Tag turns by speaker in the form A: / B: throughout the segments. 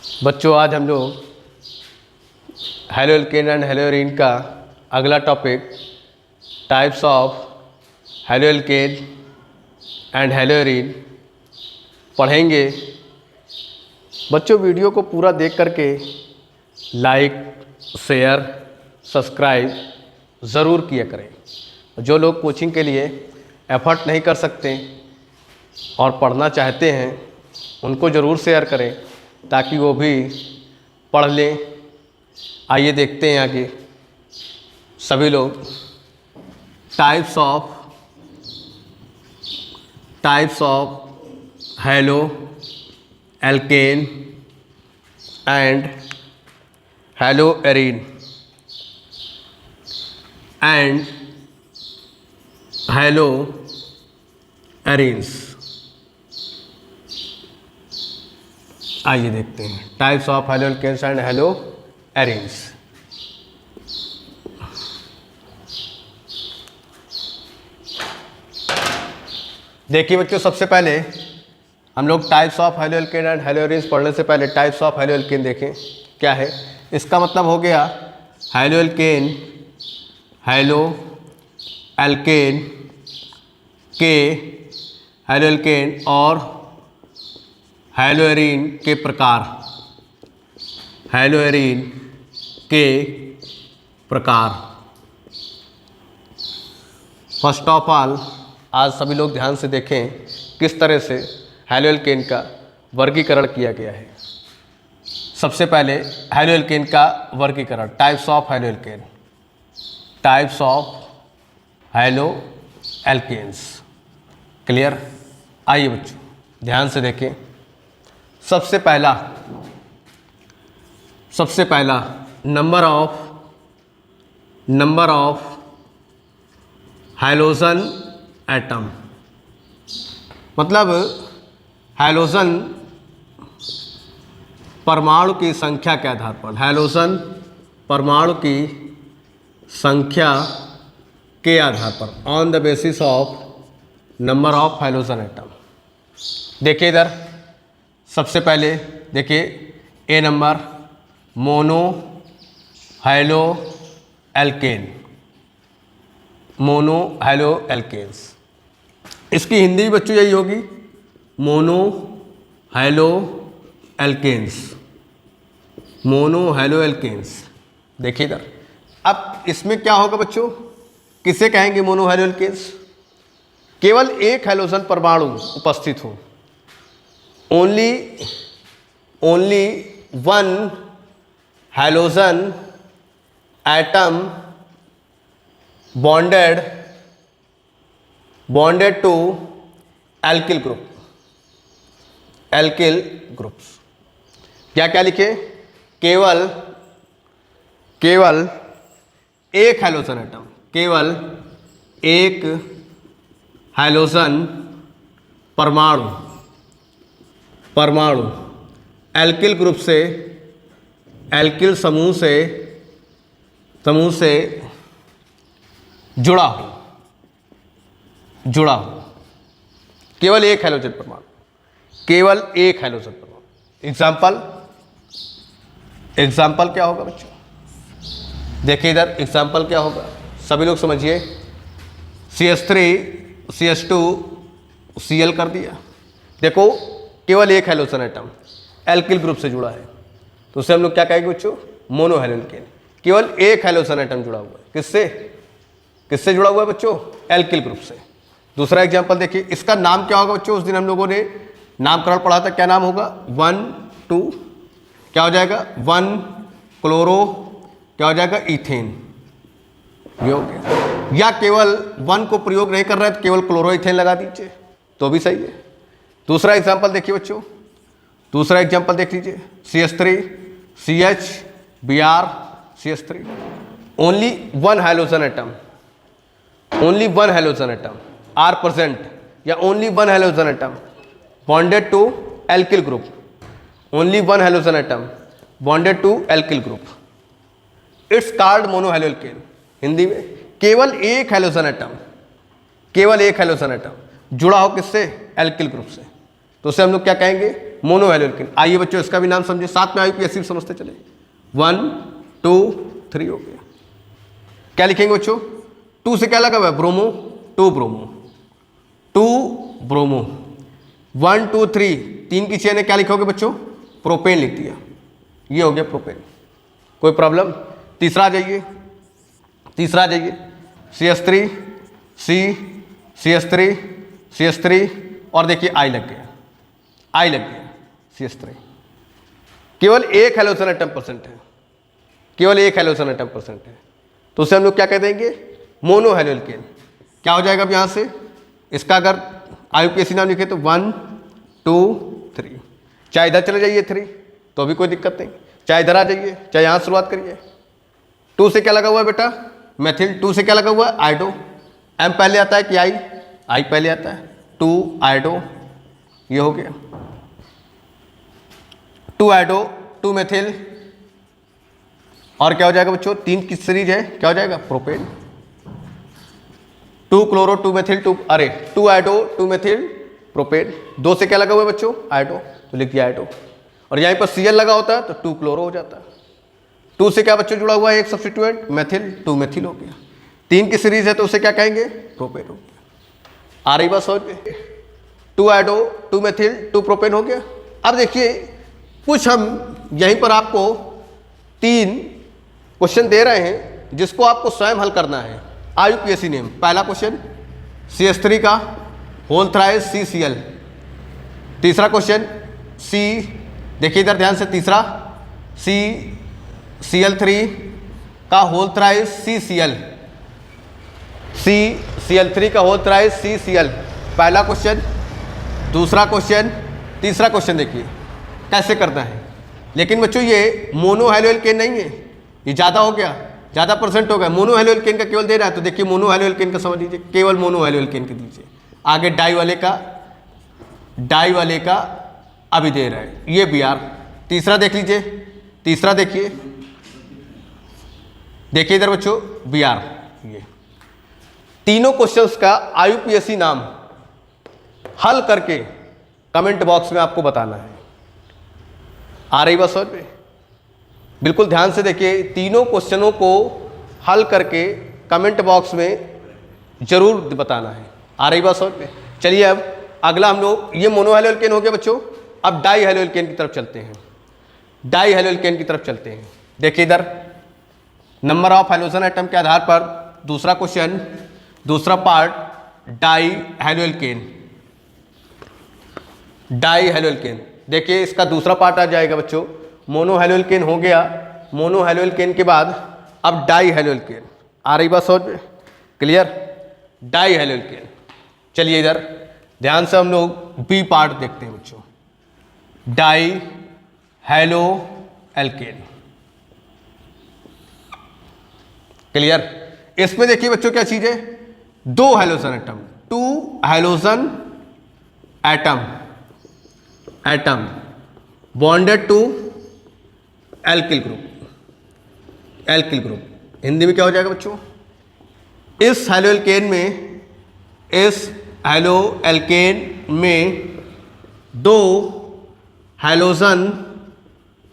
A: बच्चों आज हम लोग halo alkane and hello arene का अगला topic types of halo alkane and hello arene पढ़ेंगे। बच्चों वीडियो को पूरा देख करके लाइक शेयर सब्सक्राइब ज़रूर किया करें। जो लोग कोचिंग के लिए एफर्ट नहीं कर सकते और पढ़ना चाहते हैं उनको ज़रूर शेयर करें ताकि वो भी पढ़ लें। आइए देखते हैं आगे सभी लोग types of halo alkane and haloarene and haloarenes. आइए देखते हैं types of halo alkanes and haloarenes. देखिए बच्चों, सबसे पहले हम लोग types of halo alkane and haloarenes पढ़ने से पहले टाइप्स ऑफ हेलो एल्केन देखें क्या है। इसका मतलब हो गया हेलो एल्केन के हेलो एल्केन और हेलो एरीन के प्रकार। हेलो एरीन के प्रकार। फर्स्ट ऑफ ऑल आज सभी लोग ध्यान से देखें किस तरह से हेलो एल्केन का वर्गीकरण किया गया है। सबसे पहले हेलो एल्केन का वर्गीकरण types of hello alkane. Types of hello alkanes. Clear? आइए बच्चों ध्यान से देखें। सबसे पहला नंबर ऑफ हाइड्रोजन एटम। मतलब हाइड्रोजन परमाणु की संख्या के आधार पर, हाइड्रोजन परमाणु की संख्या के आधार पर, on the basis of number of hydrogen atom. देखिए इधर सबसे पहले देखिए a number mono halo alkane. Mono halo alkanes, इसकी हिंदी बच्चों यही होगी mono halo alkanes. Mono halo alkanes. देखिए इधर अब इसमें क्या होगा बच्चों, किसे कहेंगे मोनो हेलो एल्केन्स? केवल एक हाइड्रोजन परमाणु उपस्थित हो, only one hydrogen atom bonded to alkyl groups. क्या लिखे? केवल एक हाइड्रोजन एटम, केवल एक हाइड्रोजन परमाणु एल्किल ग्रुप से, एल्किल समूह से जुड़ा हो। केवल एक हाइड्रोजन परमाणु, केवल एक हाइड्रोजन परमाणु। एग्जाम्पल क्या होगा बच्चों? देखिए इधर एग्जाम्पल क्या होगा, सभी लोग समझिए। CH3 CH2 Cl कर दिया। देखो केवल एक हाइड्रोजन एटम एल्किल ग्रुप से जुड़ा है तो उसे हम लोग क्या कहेंगे बच्चों? Mono halo alkene. केवल एक हाइड्रोजन एटम जुड़ा हुआ है, किससे जुड़ा हुआ है बच्चों? एल्किल ग्रुप से। दूसरा एग्जांपल देखिए, इसका नाम क्या होगा बच्चों? उस दिन हम लोगों ने नामकरण पढ़ा था, क्या नाम होगा? 1 2 क्या हो जाएगा? 1 क्लोरो क्या हो जाएगा? इथेन। ये हो गया। या केवल 1 को प्रयोग नहीं कर रहे तो केवल क्लोरो इथेन लगा दीजिए तो भी सही है। दूसरा एग्जाम्पल देखिए बच्चों, दूसरा एग्जाम्पल देख लीजिए। CH3 CH Br CH3। Only one hydrogen atom are present, या only one hydrogen atom bonded to alkyl group. Only one hydrogen atom bonded to alkyl group, it's called mono halo alkane. Hindi में केवल एक hydrogen atom जुड़ा हो किससे? Alkyl group से। तो उसे हम लोग क्या कहेंगे, मोनो हैलो एल्केन। आइए बच्चों इसका भी नाम समझे, साथ में IUPAC भी समझते चले। 1 2 3 हो गया। क्या लिखेंगे बच्चों, 2 से क्या लगा हुआ है, ब्रोमो, 2 ब्रोमो, 2 ब्रोमो, 1 2 3, 3 की चेन है, क्या लिखोगे बच्चों, प्रोपेन लिख दिया, ये हो गया प्रोपेन। कोई प्रॉब्लम। तीसरा आ जाइए, तीसरा आ जाइए, CH3 CH3 CH3 और देखिए I लग गया, I लग गया, CH3। केवल एक हैलोजन एटम परसेंट है, केवल एक हैलोजन एटम परसेंट है, तो उसे हम लोग क्या कह देंगे, मोनो हैलो एल्केन। क्या हो जाएगा अब यहाँ से, इसका अगर IUPAC नाम लिखे तो 1 2 3, चाहे इधर चले जाइए 3 तो भी कोई दिक्कत नहीं, चाहे इधर आ जाइए, चाहे यहाँ शुरुआत करिए। 2 से क्या लगा हुआ है बेटा, मेथिल। 2 से क्या लगा हुआ है, आइडो। M पहले आता है कि I पहले आता है, 2 आइडो, ये हो गया 2 आइडो 2 मेथिल। और क्या हो जाएगा बच्चों, 3 की सीरीज है, क्या हो जाएगा, प्रोपेन। 2 क्लोरो 2 मेथिल 2, अरे 2 आइडो 2 मेथिल प्रोपेन। 2 से क्या लगा हुआ है बच्चों, आइडो, तो लिख दिया आइडो। और यहीं पर Cl लगा होता है तो 2 क्लोरो हो जाता है। 2 से क्या बच्चों जुड़ा हुआ है, एक सब्स्टिट्यूएंट मेथिल, 2 मेथिल हो गया। 3 की सीरीज है तो उसे क्या कहेंगे, प्रोपेन हो गया। आ रही बात समझ में, 2 आइडो 2 मेथिल 2 प्रोपेन हो गया। अब देखिए कुछ हम यहीं पर आपको 3 क्वेश्चन दे रहे हैं जिसको आपको स्वयं हल करना है। IUPAC नेम, पहला क्वेश्चन CH3 का होल थ्राइस CCl। तीसरा क्वेश्चन देखिए इधर ध्यान से, तीसरा CCl3 का होल थ्राइस CCl, CCl3 का होल थ्राइस CCl, पहला क्वेश्चन। दूसरा क्वेश्चन, तीसरा क्वेश्चन देखिए कैसे करना है। लेकिन बच्चों ये मोनो हैलो एल्केन नहीं है, ये ज़्यादा हो गया, ज़्यादा परसेंट हो गया। मोनो हैलो एल्केन का केवल दे रहा है, तो देखिए मोनो हैलो एल्केन का समझ लीजिए, केवल मोनो हैलो एल्केन के दीजिए। आगे डाई वाले का अभी दे रहा है, ये Br। तीसरा देख लीजिए, तीसरा देखिए, देखिए इधर बच्चों Br। ये तीनों क्वेश्चंस का IUPAC नाम हल करके कमेंट बॉक्स में आपको बताना है। आ रही बात समझ में, बिल्कुल ध्यान से देखिए, तीनों क्वेश्चनों को हल करके कमेंट बॉक्स में जरूर बताना है। आ रही बात समझ में। चलिए अब अगला हम लोग, ये मोनो हैलो एल्केन हो गया बच्चों, अब डाई हैलो एल्केन की तरफ चलते हैं। डाई हैलो एल्केन की तरफ चलते हैं। देखिए इधर नंबर ऑफ हैलोजन एटम के आधार पर दूसरा क्वेश्चन, दूसरा part, di halo alkane, di halo alkane. देखिए इसका दूसरा पार्ट आ जाएगा बच्चों, मोनो हैलो एल्केन हो गया, मोनो हैलो एल्केन के बाद अब डाई हैलो एल्केन। आ रही बात समझ में, क्लियर, डाई हैलो एल्केन। चलिए इधर ध्यान से हम लोग बी पार्ट देखते हैं बच्चों, डाई हैलो एल्केन। क्लियर। इसमें देखिए बच्चों क्या चीज है, 2 halogen atom, 2 halogen atom bonded to alkyl group, alkyl group. Hindi में क्या हो जाएगा बच्चों, इस हैलो एल्केन में, इस हैलो एल्केन में 2 हैलोजन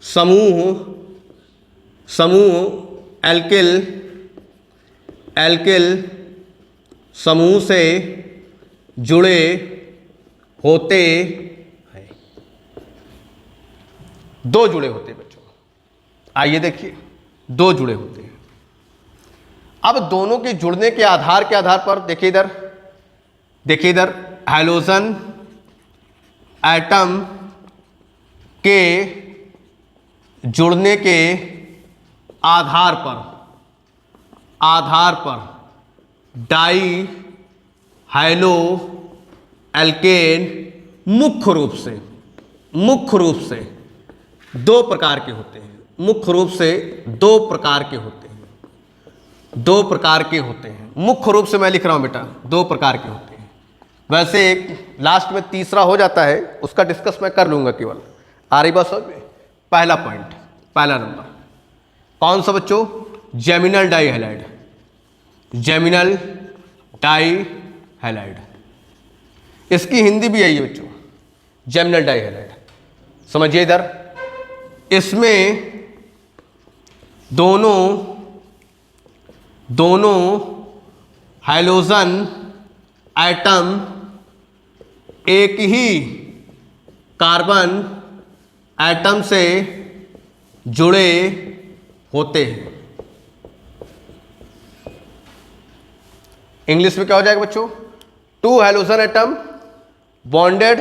A: समूह एल्किल समूह से जुड़े होते हैं, 2 जुड़े होते हैं बच्चों। आइए देखिए, 2 जुड़े होते हैं। अब दोनों के जुड़ने के आधार पर देखिए इधर हैलोजन एटम के जुड़ने के आधार पर डाई हैलो एल्केन मुख्य रूप से 2 प्रकार के होते हैं, मुख्य रूप से 2 प्रकार के होते हैं, 2 प्रकार के होते हैं। मुख्य रूप से मैं लिख रहा हूं बेटा, 2 प्रकार के होते हैं। वैसे एक लास्ट में तीसरा हो जाता है, उसका डिस्कस मैं कर लूंगा केवल। आ रही बात समझ में। पहला पॉइंट, पहला नंबर कौन सा बच्चों, geminal di halide, geminal di halide. इसकी हिंदी भी आई है बच्चों, जेमिनल डाइहैलाइड। समझिए इधर, इसमें दोनों हाइड्रोजन एटम एक ही कार्बन एटम से जुड़े होते हैं। इंग्लिश में क्या हो जाएगा बच्चों? Two hydrogen atom bonded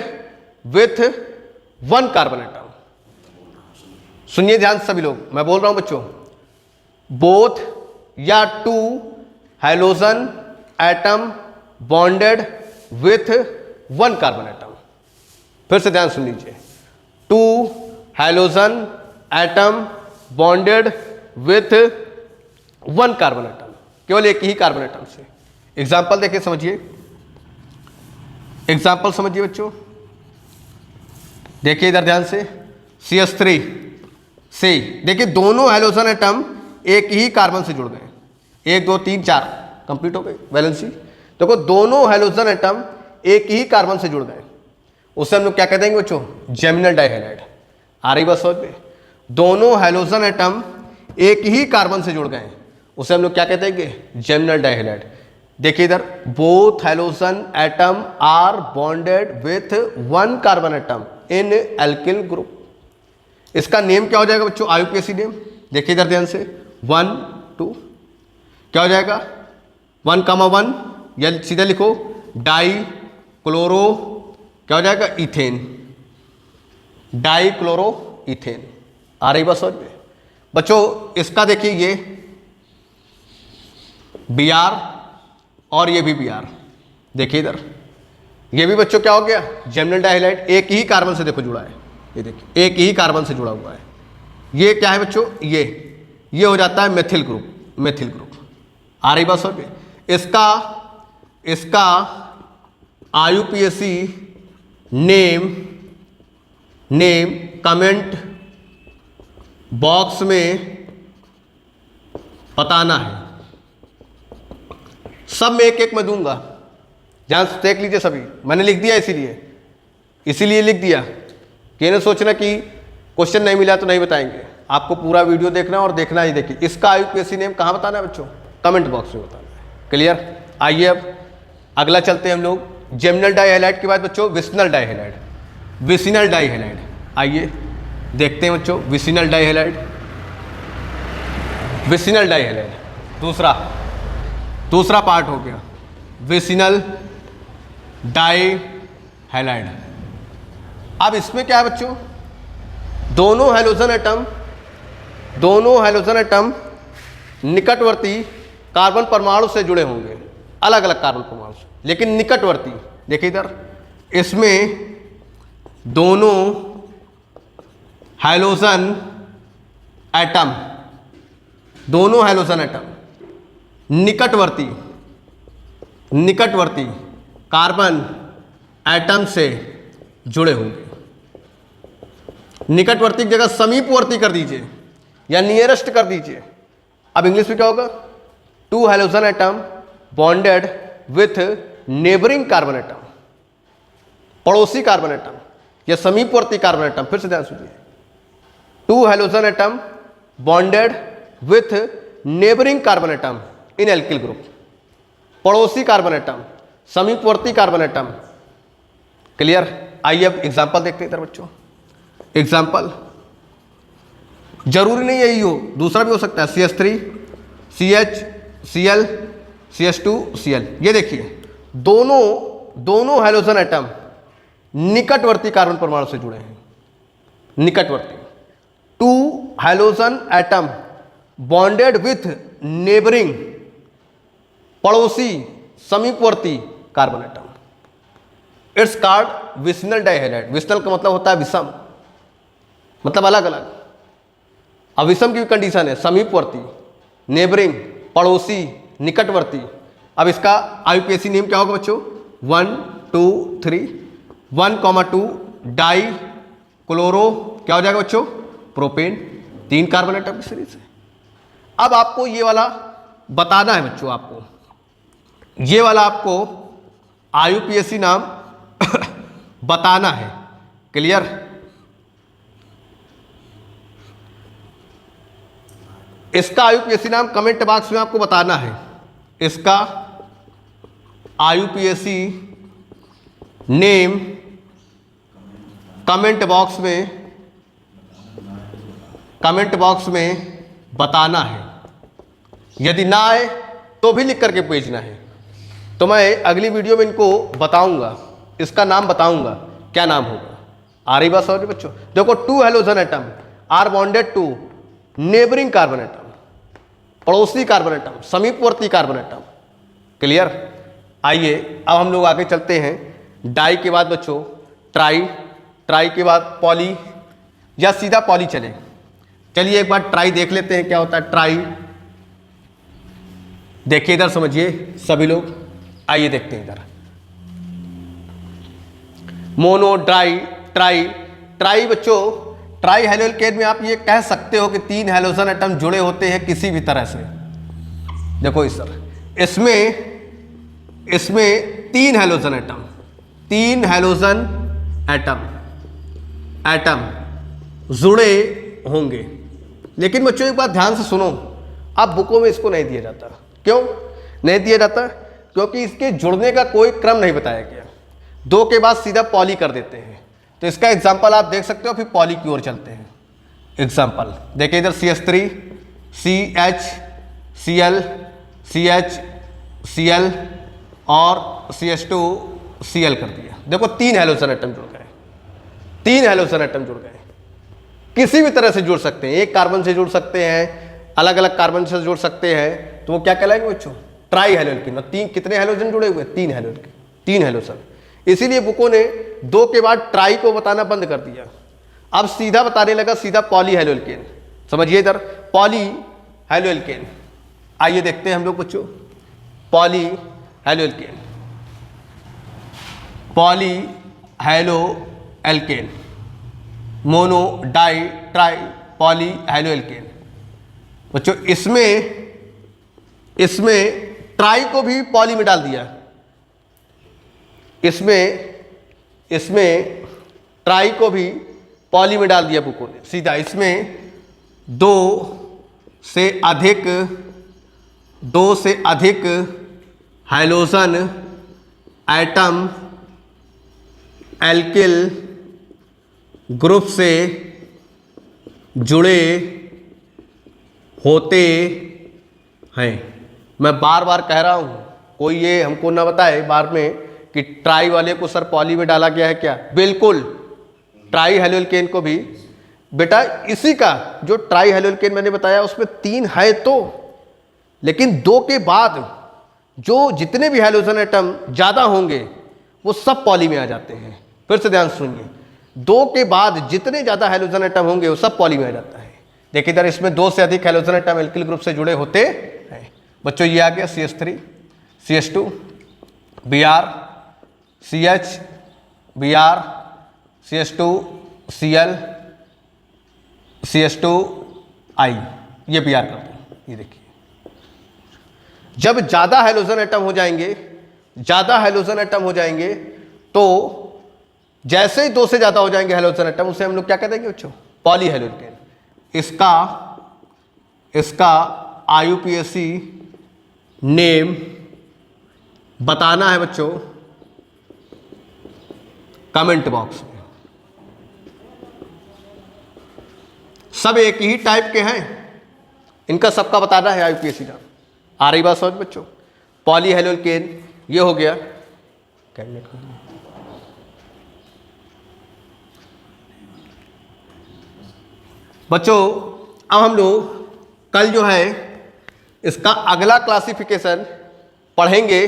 A: with one carbon atom. सुनिए ध्यान से सभी लोग, मैं बोल रहा हूं बच्चों, बोथ या two hydrogen atom bonded with one carbon atom. फिर से ध्यान सुन लीजिए, two hydrogen atom bonded with one carbon atom, केवल एक ही कार्बन एटम से। एग्जाम्पल देखिए, समझिए, एग्जाम्पल समझिए बच्चों, देखिए इधर ध्यान से, CH3 से देखिए दोनों हाइड्रोजन एटम एक ही कार्बन से जुड़ गए, 1 2 3 4 कंप्लीट हो गई वैलेंसी। देखो दोनों हाइड्रोजन एटम एक ही कार्बन से जुड़ गए, उससे हम लोग क्या कहते हैं बच्चों? जेमिनल डाइहैलाइड। आ रही बात समझ में? दोनों हाइड्रोजन एटम एक ही कार्बन से जुड़ गए, उसे हम लोग क्या कहते हैं? Geminal dihalide. देखिए इधर, both hydrogen atom are bonded with one carbon atom in alkyl group. इसका नेम क्या हो जाएगा बच्चों? IUPAC name. देखिए इधर ध्यान से, 1 2 क्या हो जाएगा? 1,1 या सीधा लिखो डाई क्लोरो, क्या हो जाएगा? Ethane, di chloro ethane. आ रही बात समझ में बच्चों? इसका देखिए ये Br और ये भी Br। देखिए इधर, ये भी बच्चों क्या हो गया? जेमिनल डाइहैलाइड, एक ही कार्बन से देखो जुड़ा है, ये देखिए एक ही कार्बन से जुड़ा हुआ है। ये क्या है बच्चों? ये हो जाता है मेथिल ग्रुप, मेथिल ग्रुप। आ रही बात समझ में? इसका IUPAC नेम कमेंट बॉक्स में बताना है। सब में एक एक मैं दूंगा, ध्यान से देख लीजिए सभी। मैंने लिख दिया इसीलिए लिख दिया कि ना सोचना कि क्वेश्चन नहीं मिला तो नहीं बताएंगे। आपको पूरा वीडियो देखना है और देखना ही। देखिए इसका IUPAC नेम कहाँ बताना है बच्चों? कमेंट बॉक्स में बताना है। क्लियर? आइए अब अगला चलते हैं हम लोग। जेमिनल डाइहैलाइड के बाद बच्चों विसिनल डाइहैलाइड, विसिनल डाइहैलाइड। आइए देखते हैं बच्चों विसिनल डाइहैलाइड। विसिनल डाइहैलाइड दूसरा पार्ट हो गया, विसिनल डाइहैलाइड। अब इसमें क्या है बच्चों? दोनों हाइड्रोजन एटम निकटवर्ती कार्बन परमाणु से जुड़े होंगे, अलग अलग कार्बन परमाणु से, लेकिन निकटवर्ती। देखिए इधर, इसमें दोनों हाइड्रोजन एटम निकटवर्ती कार्बन एटम से जुड़े होंगे। निकटवर्ती की जगह समीपवर्ती कर दीजिए या नियरेस्ट कर दीजिए। अब इंग्लिश में क्या होगा? Two hydrogen atom bonded with neighbouring carbon atom, पड़ोसी कार्बन एटम या समीपवर्ती कार्बन एटम। फिर से ध्यान सुनिए, two hydrogen atom bonded with neighbouring carbon atom in alkyl group, पड़ोसी कार्बन एटम, समीपवर्ती कार्बन एटम। क्लियर? आइए अब एग्जाम्पल देखते हैं इधर बच्चों। एग्जाम्पल जरूरी नहीं यही हो, दूसरा भी हो सकता है। CH3 CH Cl CH2 Cl। ये देखिए दोनों हाइड्रोजन एटम निकटवर्ती कार्बन परमाणु से जुड़े हैं, निकटवर्ती। Two hydrogen atom bonded with neighbouring, पड़ोसी समीपवर्ती carbon atom. It's called vicinal dihalide. Vicinal का मतलब होता है विषम, मतलब अलग अलग। अब विषम की कंडीशन है समीपवर्ती, नेबरिंग, पड़ोसी, निकटवर्ती। अब इसका IUPAC नेम क्या होगा बच्चों? 1 2 3 1,2 डाई क्लोरो, क्या हो जाएगा बच्चों? प्रोपेन। 3 कार्बन एटम की सीरीज है। अब आपको ये वाला बताना है बच्चों, आपको ये वाला IUPAC नाम बताना है क्लियर? इसका आईयूपीएसी नाम कमेंट बॉक्स में आपको बताना है। इसका आईयूपीएसी नेम कमेंट बॉक्स में बताना है। यदि ना आए तो भी लिख करके भेजना है। तो मैं अगली वीडियो में इनको बताऊंगा, इसका नाम बताऊंगा, क्या नाम होगा। आ रही बात समझ में बच्चों? देखो, 2 halogen atom are bonded to neighbouring carbon atom, पड़ोसी कार्बन एटम, समीपवर्ती कार्बन एटम। क्लियर? आइए अब हम लोग आगे चलते हैं। डाई के बाद बच्चों ट्राई, ट्राई के बाद पॉली, या सीधा पॉली चले? चलिए एक बार ट्राई देख लेते हैं क्या होता है ट्राई। देखिए इधर, समझिए सभी लोग, आइए देखते हैं इधर। Mono, di, tri. ट्राई बच्चों, ट्राई हैलोकेन में आप ये कह सकते हो कि 3 हैलोजन एटम जुड़े होते हैं किसी भी तरह से। देखो इस तरह, इसमें 3 हैलोजन एटम, 3 हैलोजन एटम जुड़े होंगे। लेकिन बच्चों एक बात ध्यान से सुनो, अब बुकों में इसको नहीं दिया जाता। क्यों नहीं दिया जाता? क्योंकि इसके जुड़ने का कोई क्रम नहीं बताया गया। 2 के बाद सीधा पॉली कर देते हैं। तो इसका एग्जाम्पल आप देख सकते हो, फिर पॉली की ओर चलते हैं। एग्जाम्पल देखिए इधर, CH3 CH Cl CH Cl और CH2 Cl कर दिया। देखो 3 हैलोजन एटम जुड़ गए, 3 हैलोजन एटम जुड़ गए। किसी भी तरह से जुड़ सकते हैं, एक कार्बन से जुड़ सकते हैं, अलग अलग कार्बन से जुड़ सकते हैं। तो वो क्या कहलाएंगे बच्चों? Try halogen. 3 कितने हैलोजन जुड़े हुए? 3 हैलोजन, 3 हैलोजन। इसीलिए बुकों ने 2 के बाद ट्राई को बताना बंद कर दिया। अब सीधा बताने लगा, सीधा पॉली हैलोकेन। समझिए इधर, पॉली हैलोकेन। आइए देखते हैं हम लोग बच्चों, poly haloalkane, poly haloalkane, mono, di, tri, poly haloalkane. बच्चों इसमें ट्राई को भी पॉली में डाल दिया। इसमें ट्राई को भी पॉली में डाल दिया बुकों ने सीधा। इसमें 2 से अधिक हैलोजन एटम एल्किल ग्रुप से जुड़े होते हैं। मैं बार बार कह रहा हूं, कोई ये हमको ना बताए बार में कि ट्राई वाले को सर पॉली में डाला गया है क्या। बिल्कुल, ट्राई हैलोकेन को भी बेटा इसी का जो ट्राई हैलोकेन मैंने बताया उसमें 3 है तो, लेकिन 2 के बाद जो जितने भी हैलोजन एटम ज़्यादा होंगे वो सब पॉली में आ जाते हैं। फिर से ध्यान सुनिए, 2 के बाद जितने ज़्यादा हैलोजन एटम होंगे वो सब पॉली में आ जाता है। देखिए इधर, इसमें 2 से अधिक हैलोजन एटम एल्किल ग्रुप से जुड़े होते हैं। बच्चों ये आ गया CH3 CH2 Br CH Br CH2 Cl CH2 I, ये Br कर दो। ये देखिए, जब ज़्यादा हैलोजन एटम हो जाएंगे, तो जैसे ही 2 से ज़्यादा हो जाएंगे हैलोजन एटम, उसे हम लोग क्या कहते हैं बच्चों? पॉली हैलोकेन। इसका आईयूपीएसी नेम बताना है बच्चों कमेंट बॉक्स में। सब एक ही टाइप के हैं, इनका सबका बताना है आईयूपीएसी नाम। आ रही बात समझ बच्चों? पॉली हैलोकेन ये हो गया। बच्चों अब हम लोग कल जो है इसका अगला क्लासिफिकेशन पढ़ेंगे।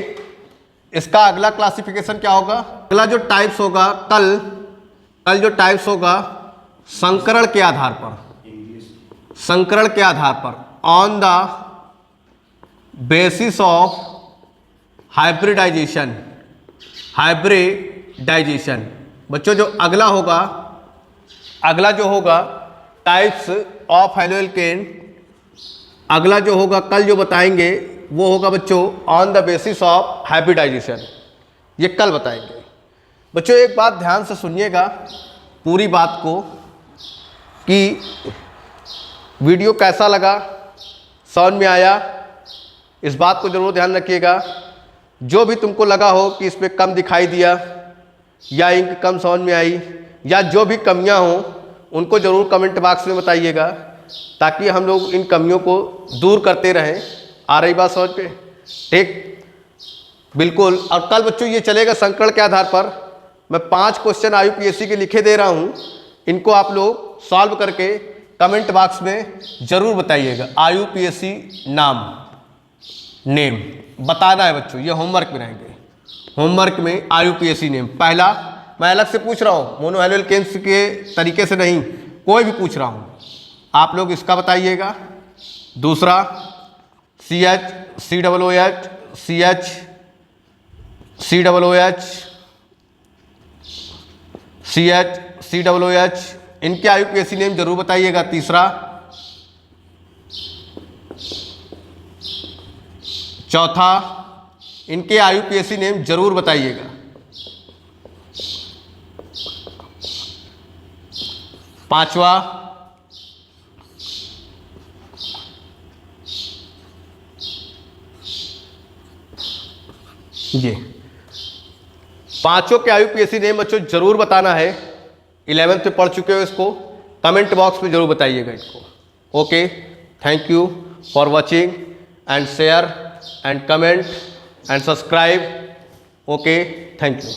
A: इसका अगला क्लासिफिकेशन क्या होगा? अगला जो टाइप्स होगा, कल जो टाइप्स होगा संकरण के आधार पर on the basis of hybridization. बच्चों जो अगला जो होगा टाइप्स ऑफ हैलोकेन, अगला जो होगा कल जो बताएंगे वो होगा बच्चों on the basis of hybridization. ये कल बताएंगे। बच्चों एक बात ध्यान से सुनिएगा, पूरी बात को कि वीडियो कैसा लगा, समझ में आया, इस बात को ज़रूर ध्यान रखिएगा। जो भी तुमको लगा हो कि इसमें कम दिखाई दिया या इंक कम समझ में आई या जो भी कमियां हों उनको ज़रूर कमेंट बॉक्स में बताइएगा, ताकि हम लोग इन कमियों को दूर करते रहें। आ रही बात समझ पे? ठीक, बिल्कुल। और कल बच्चों ये चलेगा संकरण के आधार पर। मैं 5 क्वेश्चन IUPAC के लिखे दे रहा हूँ, इनको आप लोग सॉल्व करके कमेंट बॉक्स में ज़रूर बताइएगा। IUPAC नेम बताना है बच्चों, ये होमवर्क में रहेंगे। होमवर्क में IUPAC नेम पहला मैं अलग से पूछ रहा हूँ, मोनो हैलो एल्केन्स के तरीके से नहीं, कोई भी पूछ रहा हूँ, आप लोग इसका बताइएगा। दूसरा CH COOH CH COOH CH COOH, इनके IUPAC नेम जरूर बताइएगा। तीसरा, चौथा, इनके IUPAC नेम जरूर बताइएगा। पांचवा, ये पांचों के IUPAC नेम बच्चों जरूर बताना है। 11th में पढ़ चुके हो इसको, कमेंट बॉक्स में जरूर बताइएगा इसको। Okay, thank you for watching and share and comment and subscribe. Okay, thank you.